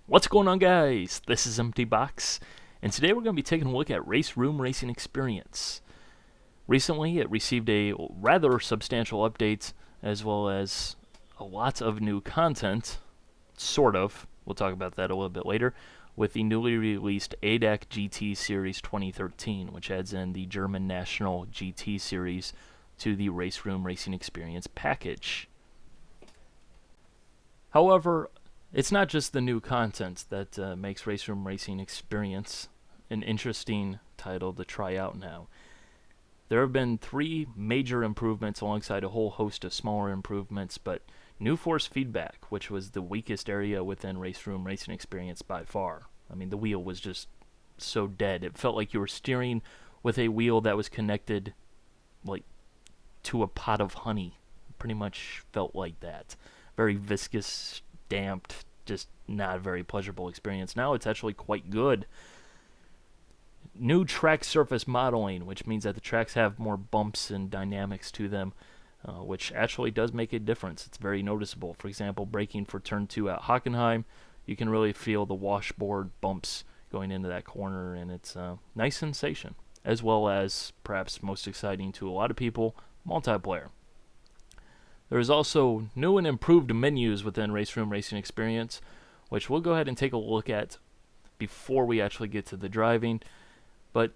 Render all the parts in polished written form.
What's going on, guys? This is Empty Box, and today we're going to be taking a look at RaceRoom Racing Experience. Recently, it received a rather substantial update, as well as a lot of new content, sort of. We'll talk about that a little bit later, with the newly released ADAC GT Series 2013, which adds in the German National GT Series to the RaceRoom Racing Experience package. However, it's not just the new content that makes RaceRoom Racing Experience an interesting title to try out now. There have been 3 major improvements alongside a whole host of smaller improvements, but new force feedback, which was the weakest area within RaceRoom Racing Experience by far. I mean, the wheel was just so dead. It felt like you were steering with a wheel that was connected like to a pot of honey. Pretty much felt like that. Very viscous, damped, just not a very pleasurable experience. Now it's actually quite good. New track surface modeling, which means that the tracks have more bumps and dynamics to them, which actually does make a difference. It's very noticeable. For example, braking for turn 2 at Hockenheim, you can really feel the washboard bumps going into that corner, and it's a nice sensation, as well as, perhaps most exciting to a lot of people, multiplayer. There's also new and improved menus within RaceRoom Racing Experience, which we'll go ahead and take a look at before we actually get to the driving. But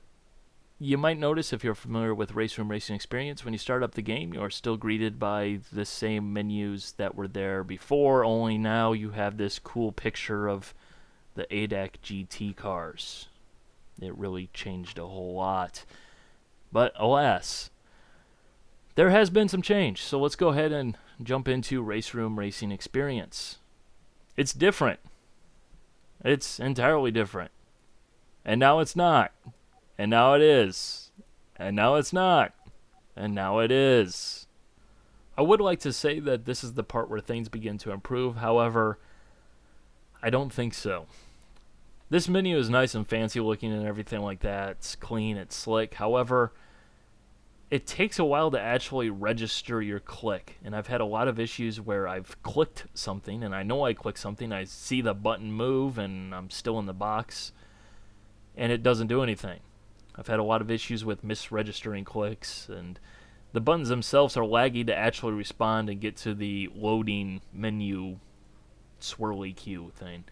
you might notice, if you're familiar with RaceRoom Racing Experience, when you start up the game, you are still greeted by the same menus that were there before, only now you have this cool picture of the ADAC GT cars. It really changed a whole lot. But alas, there has been some change, so let's go ahead and jump into RaceRoom Racing Experience. It's different. It's entirely different. And now it's not. And now it is. And now it's not. And now it is. I would like to say that this is the part where things begin to improve. However, I don't think so. This menu is nice and fancy looking and everything like that. It's clean, it's slick. However, it takes a while to actually register your click, and I've had a lot of issues where I've clicked something, and I know I clicked something, I see the button move, and I'm still in the box, and it doesn't do anything. I've had a lot of issues with misregistering clicks, and the buttons themselves are laggy to actually respond and get to the loading menu swirly queue thing,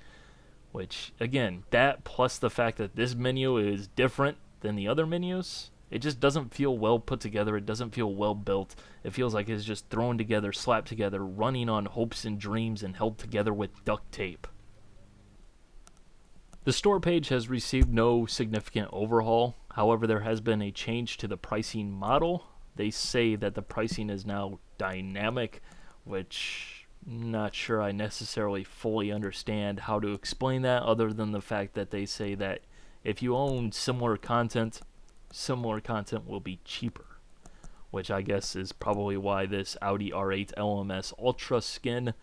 which, again, that plus the fact that this menu is different than the other menus, it just doesn't feel well put together. It doesn't feel well built. It feels like it's just thrown together, slapped together, running on hopes and dreams, and held together with duct tape. The store page has received no significant overhaul. However, there has been a change to the pricing model. They say that the pricing is now dynamic, which I'm not sure I necessarily fully understand how to explain that, other than the fact that they say that if you own similar content will be cheaper, which I guess is probably why this Audi R8 LMS Ultra skin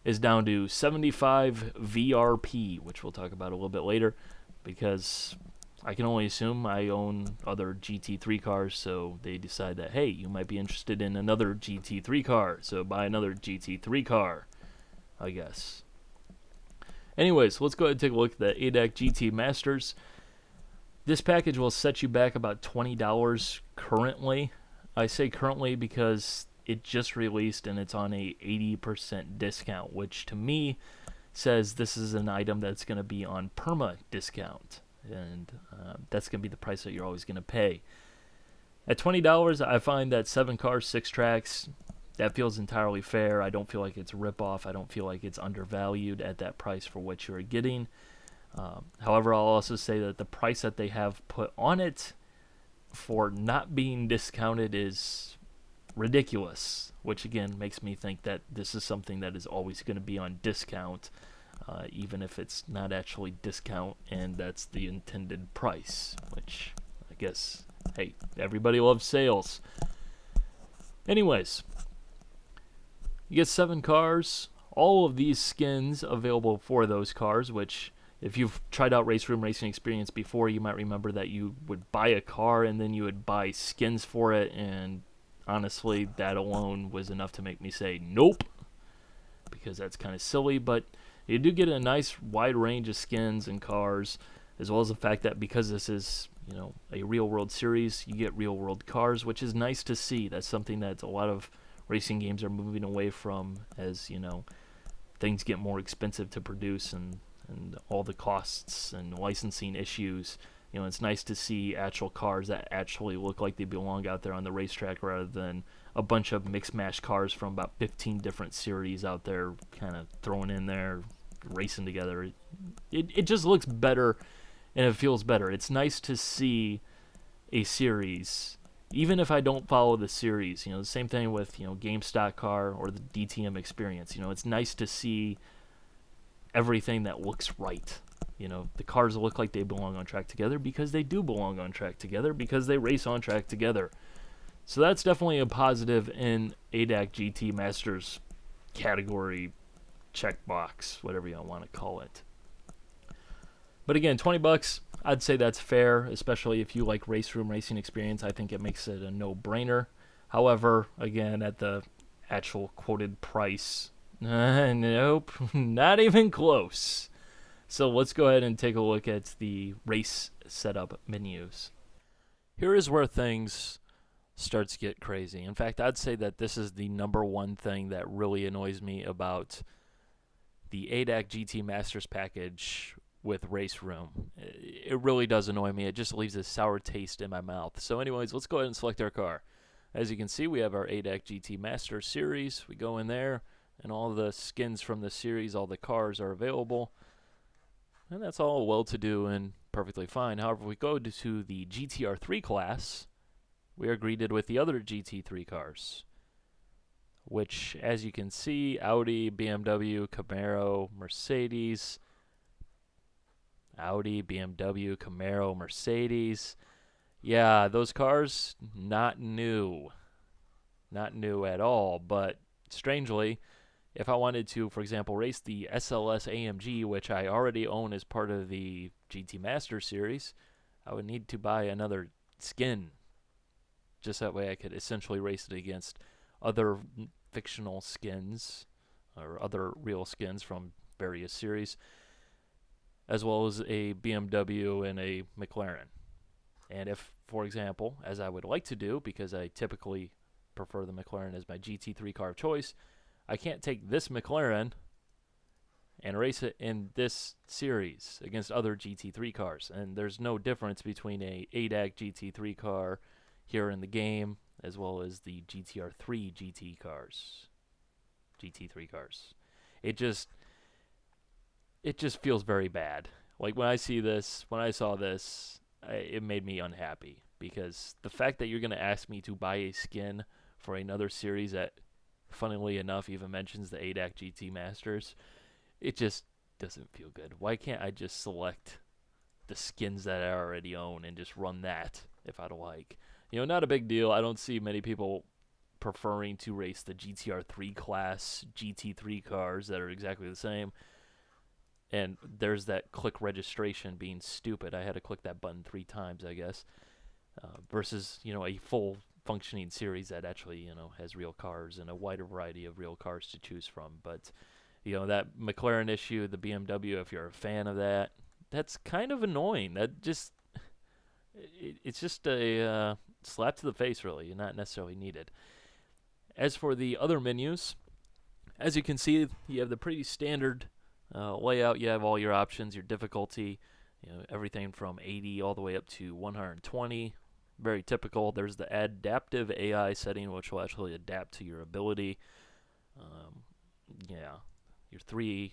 is down to 75 VRP, which we'll talk about a little bit later, because I can only assume I own other GT3 cars, so they decide that, hey, you might be interested in another GT3 car, so buy another GT3 car, I guess. Anyways, let's go ahead and take a look at the ADAC GT Masters. This package will set you back about $20 currently. I say currently because it just released and it's on a 80% discount, which to me says this is an item that's going to be on perma discount, and that's going to be the price that you're always going to pay. At $20, I find that 7 cars, 6 tracks, that feels entirely fair. I don't feel like it's a ripoff. I don't feel like it's undervalued at that price for what you're getting. However, I'll also say that the price that they have put on it for not being discounted is ridiculous, which again makes me think that this is something that is always going to be on discount, even if it's not actually discount and that's the intended price, which I guess, hey, everybody loves sales. Anyways, you get 7 cars, all of these skins available for those cars, which if you've tried out RaceRoom Racing Experience before, you might remember that you would buy a car and then you would buy skins for it, and honestly, that alone was enough to make me say nope, because that's kind of silly. But You do get a nice wide range of skins and cars, as well as the fact that because this is, a real-world series, you get real-world cars, which is nice to see. That's something that a lot of racing games are moving away from as, things get more expensive to produce and all the costs and licensing issues. It's nice to see actual cars that actually look like they belong out there on the racetrack rather than a bunch of mix-mash cars from about 15 different series out there kind of thrown in there, racing together. It just looks better and it feels better. It's nice to see a series, even if I don't follow the series. The same thing with, GameStop Car or the DTM Experience. It's nice to see everything that looks right. The cars look like they belong on track together because they do belong on track together because they race on track together. So that's definitely a positive in ADAC GT Masters category checkbox, whatever you want to call it. But again, $20, I'd say that's fair, especially if you like RaceRoom Racing Experience. I think it makes it a no-brainer. However, again, at the actual quoted price, nope, not even close. So let's go ahead and take a look at the race setup menus. Here is where things start to get crazy. In fact, I'd say that this is the number one thing that really annoys me about the ADAC GT Masters package with RaceRoom. It really does annoy me. It just leaves a sour taste in my mouth. So anyways, let's go ahead and select our car. As you can see, we have our ADAC GT Masters series. We go in there, and all the skins from the series, all the cars are available. And that's all well-to-do and perfectly fine. However, if we go to the GTR3 class, we are greeted with the other GT3 cars, which, as you can see, Audi, BMW, Camaro, Mercedes, Audi, BMW, Camaro, Mercedes. Yeah, those cars, not new. Not new at all, but strangely, if I wanted to, for example, race the SLS AMG, which I already own as part of the GT Master Series, I would need to buy another skin. Just that way I could essentially race it against other fictional skins or other real skins from various series, as well as a BMW and a McLaren. And if, for example, as I would like to do, because I typically prefer the McLaren as my GT3 car of choice, I can't take this McLaren and race it in this series against other GT3 cars. And there's no difference between a ADAC GT3 car here in the game as well as the GTR3 GT3 cars. It just feels very bad. Like when I saw this, it made me unhappy because the fact that you're going to ask me to buy a skin for another series that, funnily enough, even mentions the ADAC GT Masters, it just doesn't feel good. Why can't I just select the skins that I already own and just run that if I'd like? Not a big deal. I don't see many people preferring to race the GTR3 class GT3 cars that are exactly the same. And there's that click registration being stupid. I had to click that button 3 times, I guess, versus, a full functioning series that actually, has real cars and a wider variety of real cars to choose from. But, that McLaren issue, the BMW, if you're a fan of that, that's kind of annoying. That just, it's just a slap to the face, really, not necessarily needed. As for the other menus, as you can see, you have the pretty standard layout. You have all your options, your difficulty, everything from 80 all the way up to 120. Very typical. There's the adaptive AI setting, which will actually adapt to your ability. Your 3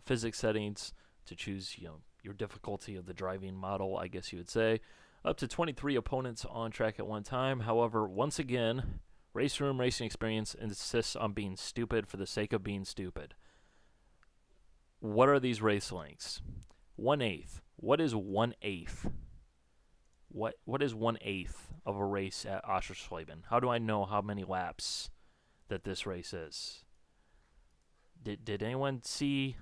physics settings to choose, your difficulty of the driving model, I guess you would say. Up to 23 opponents on track at one time. However, once again, RaceRoom Racing Experience insists on being stupid for the sake of being stupid. What are these race lengths? 1/8. What is 1/8? What is 1/8 of a race at Oschersleben? How do I know how many laps that this race is? Did anyone see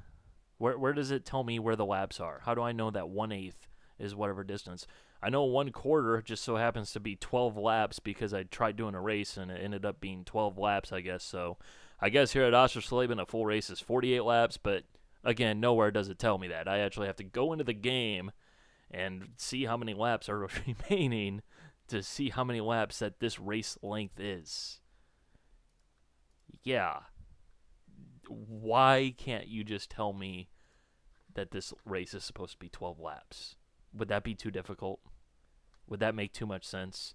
where does it tell me where the laps are? How do I know that 1/8 is whatever distance? I know 1/4 just so happens to be 12 laps because I tried doing a race and it ended up being 12 laps, I guess. So I guess here at Oschersleben a full race is 48 laps, but Again, nowhere does it tell me that. I actually have to go into the game and see how many laps are remaining to see how many laps that this race length is. Yeah. Why can't you just tell me that this race is supposed to be 12 laps? Would that be too difficult? Would that make too much sense?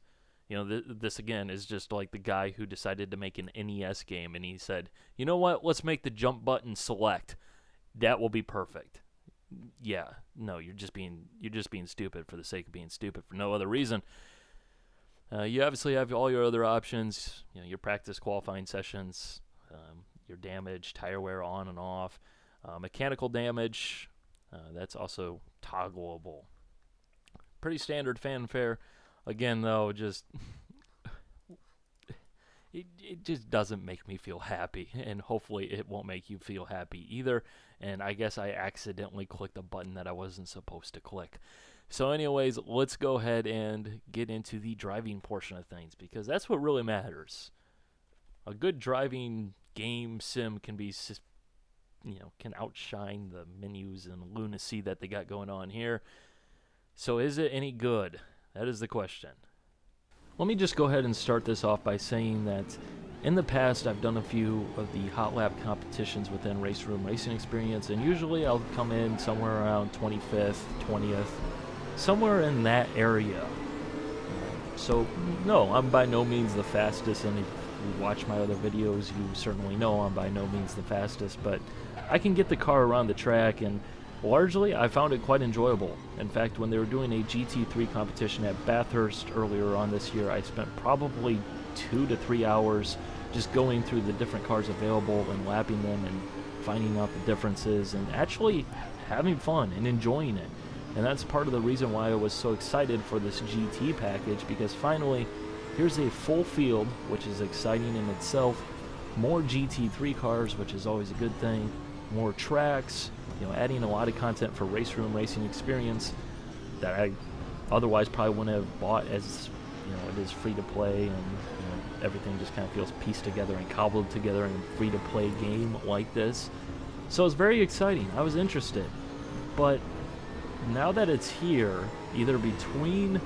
You know, this again is just like the guy who decided to make an NES game, and he said, you know what, let's make the jump button select. That will be perfect. Yeah, no, you're just being stupid for the sake of being stupid for no other reason. You obviously have all your other options, you know, your practice qualifying sessions, your damage, tire wear on and off, mechanical damage, that's also toggleable. Pretty standard fanfare. Again, though, just it just doesn't make me feel happy, and hopefully it won't make you feel happy either. And I guess I accidentally clicked a button that I wasn't supposed to click. So anyways, let's go ahead and get into the driving portion of things, because that's what really matters. A good driving game sim can be, you know, can outshine the menus and lunacy that they got going on here. So is it any good? That is the question. Let me just go ahead and start this off by saying that in the past I've done a few of the hot lap competitions within RaceRoom Racing Experience, and usually I'll come in somewhere around 25th, 20th, somewhere in that area. So no, I'm by no means the fastest, and if you watch my other videos you certainly know I'm by no means the fastest, but I can get the car around the track, and largely, I found it quite enjoyable. In fact, when they were doing a GT3 competition at Bathurst earlier on this year, I spent probably 2 to 3 hours just going through the different cars available and lapping them and finding out the differences and actually having fun and enjoying it. And that's part of the reason why I was so excited for this GT package, because finally, here's a full field, which is exciting in itself, more GT3 cars, which is always a good thing, more tracks, you know, adding a lot of content for RaceRoom Racing Experience that I otherwise probably wouldn't have bought, as you know, it is free to play, and you know, everything just kind of feels pieced together and cobbled together in a free to play game like this. So it's very exciting. I was interested, but now that it's here, either between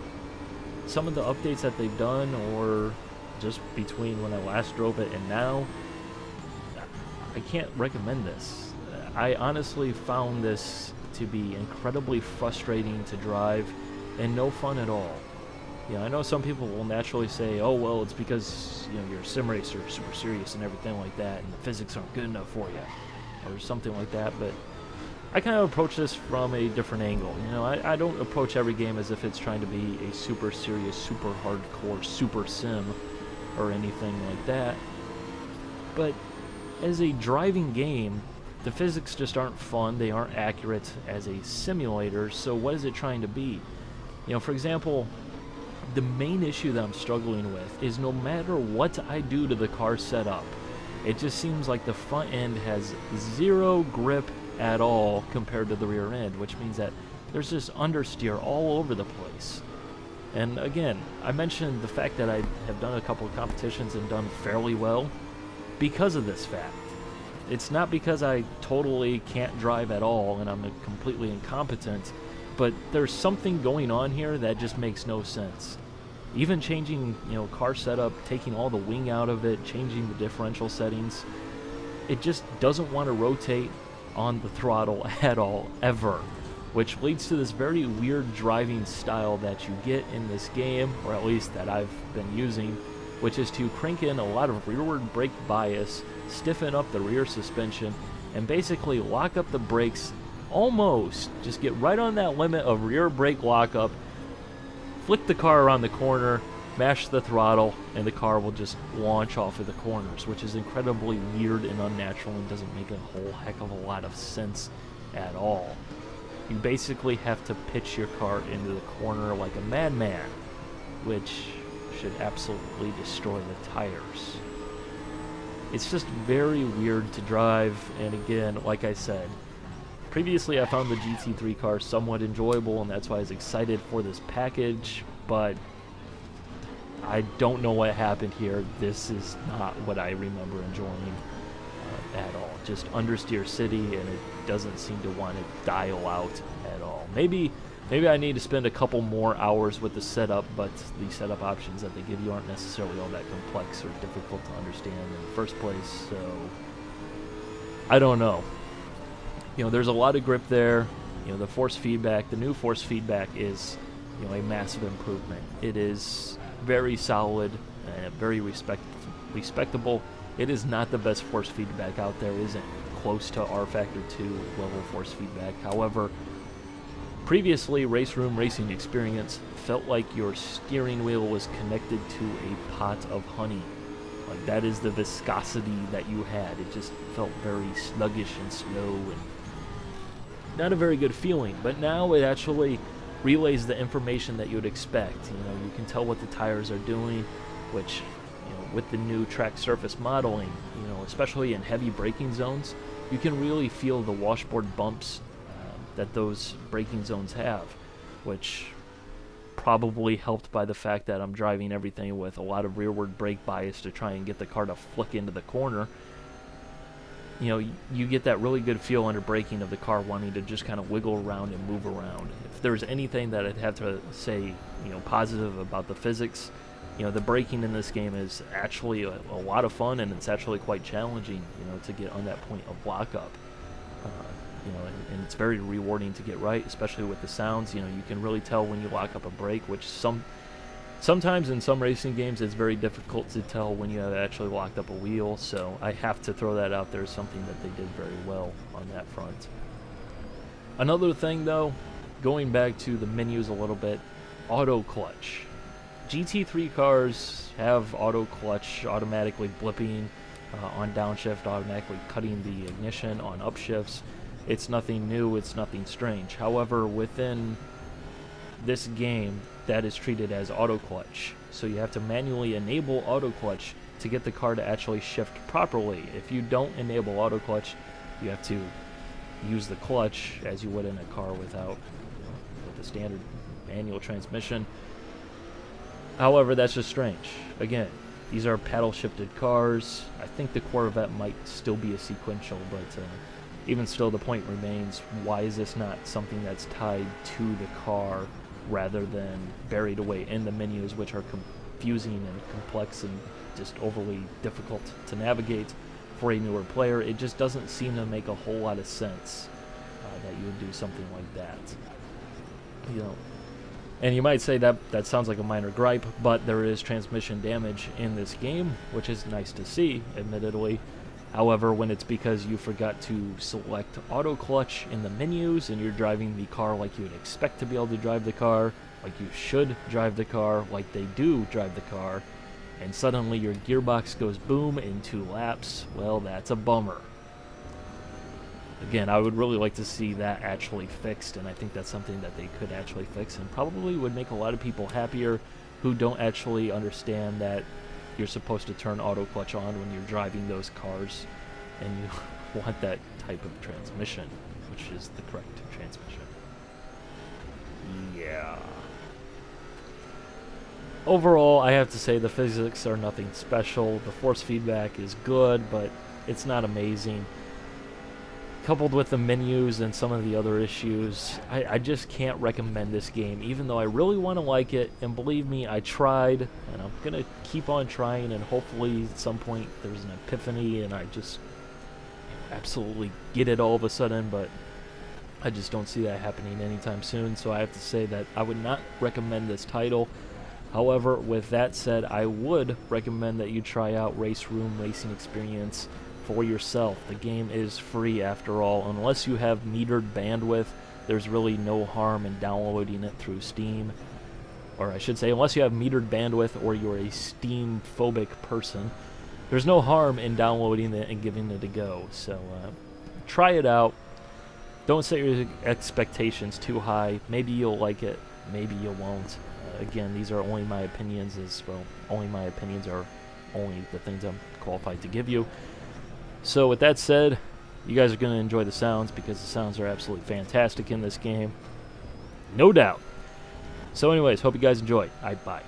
some of the updates that they've done or just between when I last drove it and now, I can't recommend this. I honestly found this to be incredibly frustrating to drive and no fun at all. You know, I know some people will naturally say, oh, well, it's because, you know, you're a sim racer, super serious and everything like that, and the physics aren't good enough for you, or something like that, but I kind of approach this from a different angle. You know, I don't approach every game as if it's trying to be a super serious, super hardcore, super sim, or anything like that. But as a driving game, the physics just aren't fun, they aren't accurate as a simulator, so what is it trying to be? You know, for example, the main issue that I'm struggling with is no matter what I do to the car setup, it just seems like the front end has zero grip at all compared to the rear end, which means that there's just understeer all over the place. And again, I mentioned the fact that I have done a couple of competitions and done fairly well because of this fact. It's not because I totally can't drive at all and I'm completely incompetent, but there's something going on here that just makes no sense. Even changing, you know, car setup, taking all the wing out of it, changing the differential settings, it just doesn't want to rotate on the throttle at all, ever. Which leads to this very weird driving style that you get in this game, or at least that I've been using, which is to crank in a lot of rearward brake bias, stiffen up the rear suspension, and basically lock up the brakes almost. Just get right on that limit of rear brake lockup, flick the car around the corner, mash the throttle, and the car will just launch off of the corners, which is incredibly weird and unnatural and doesn't make a whole heck of a lot of sense at all. You basically have to pitch your car into the corner like a madman, which should absolutely destroy the tires. It's just very weird to drive, and again, like I said, previously I found the GT3 car somewhat enjoyable, and that's why I was excited for this package, but I don't know what happened here. This is not what I remember enjoying. at all. Just understeer city, and it doesn't seem to want to dial out at all. Maybe I need to spend a couple more hours with the setup, but the setup options that they give you aren't necessarily all that complex or difficult to understand in the first place, so I don't know. There's a lot of grip there. The force feedback, the new force feedback is, a massive improvement. It is very solid and very respectable. It is not the best force feedback out there. It isn't close to R Factor 2 level force feedback. However, previously, RaceRoom Racing Experience felt like your steering wheel was connected to a pot of honey. Like, that is the viscosity that you had. It just felt very sluggish and slow and not a very good feeling. But now it actually relays the information that you would expect. You can tell what the tires are doing, which, with the new track surface modeling, especially in heavy braking zones, you can really feel the washboard bumps that those braking zones have, which probably helped by the fact that I'm driving everything with a lot of rearward brake bias to try and get the car to flick into the corner. You get that really good feel under braking of the car wanting to just kind of wiggle around and move around. If there's anything that I'd have to say, positive about the physics, the braking in this game is actually a lot of fun, and it's actually quite challenging, to get on that point of lockup. And it's very rewarding to get right, especially with the sounds. You can really tell when you lock up a brake, which sometimes in some racing games it's very difficult to tell when you have actually locked up a wheel. So I have to throw that out there as something that they did very well on that front. Another thing, though, going back to the menus a little bit, auto clutch. GT3 cars have auto clutch automatically blipping on downshift, automatically cutting the ignition on upshifts. It's nothing new, it's nothing strange. However, within this game, that is treated as auto clutch. So you have to manually enable auto clutch to get the car to actually shift properly. If you don't enable auto clutch, you have to use the clutch as you would in a car with a standard manual transmission. However, that's just strange. Again, these are paddle shifted cars. I think the Corvette might still be a sequential, but even still, the point remains, why is this not something that's tied to the car rather than buried away in the menus, which are confusing and complex and just overly difficult to navigate for a newer player? It just doesn't seem to make a whole lot of sense that you would do something like that. And you might say that sounds like a minor gripe, but there is transmission damage in this game, which is nice to see, admittedly. However, when it's because you forgot to select auto clutch in the menus and you're driving the car like you would expect to be able to drive the car, like you should drive the car, like they do drive the car, and suddenly your gearbox goes boom in 2 laps, well, that's a bummer. Again, I would really like to see that actually fixed, and I think that's something that they could actually fix and probably would make a lot of people happier who don't actually understand that you're supposed to turn auto clutch on when you're driving those cars, and you want that type of transmission, which is the correct transmission. Yeah. Overall, I have to say the physics are nothing special. The force feedback is good, but it's not amazing. Coupled with the menus and some of the other issues, I just can't recommend this game, even though I really want to like it. And believe me, I tried, and I'm going to keep on trying, and hopefully at some point there's an epiphany and I just absolutely get it all of a sudden, but I just don't see that happening anytime soon. So I have to say that I would not recommend this title. However, with that said, I would recommend that you try out RaceRoom Racing Experience for yourself. The game is free after all. Unless you have metered bandwidth, there's really no harm in downloading it through Steam. Or I should say, unless you have metered bandwidth or you're a Steam-phobic person, there's no harm in downloading it and giving it a go. So try it out. Don't set your expectations too high. Maybe you'll like it, maybe you won't. Again, these are only my opinions as well. Only my opinions are only the things I'm qualified to give you. So with that said, you guys are going to enjoy the sounds because the sounds are absolutely fantastic in this game. No doubt. So anyways, hope you guys enjoy. Bye.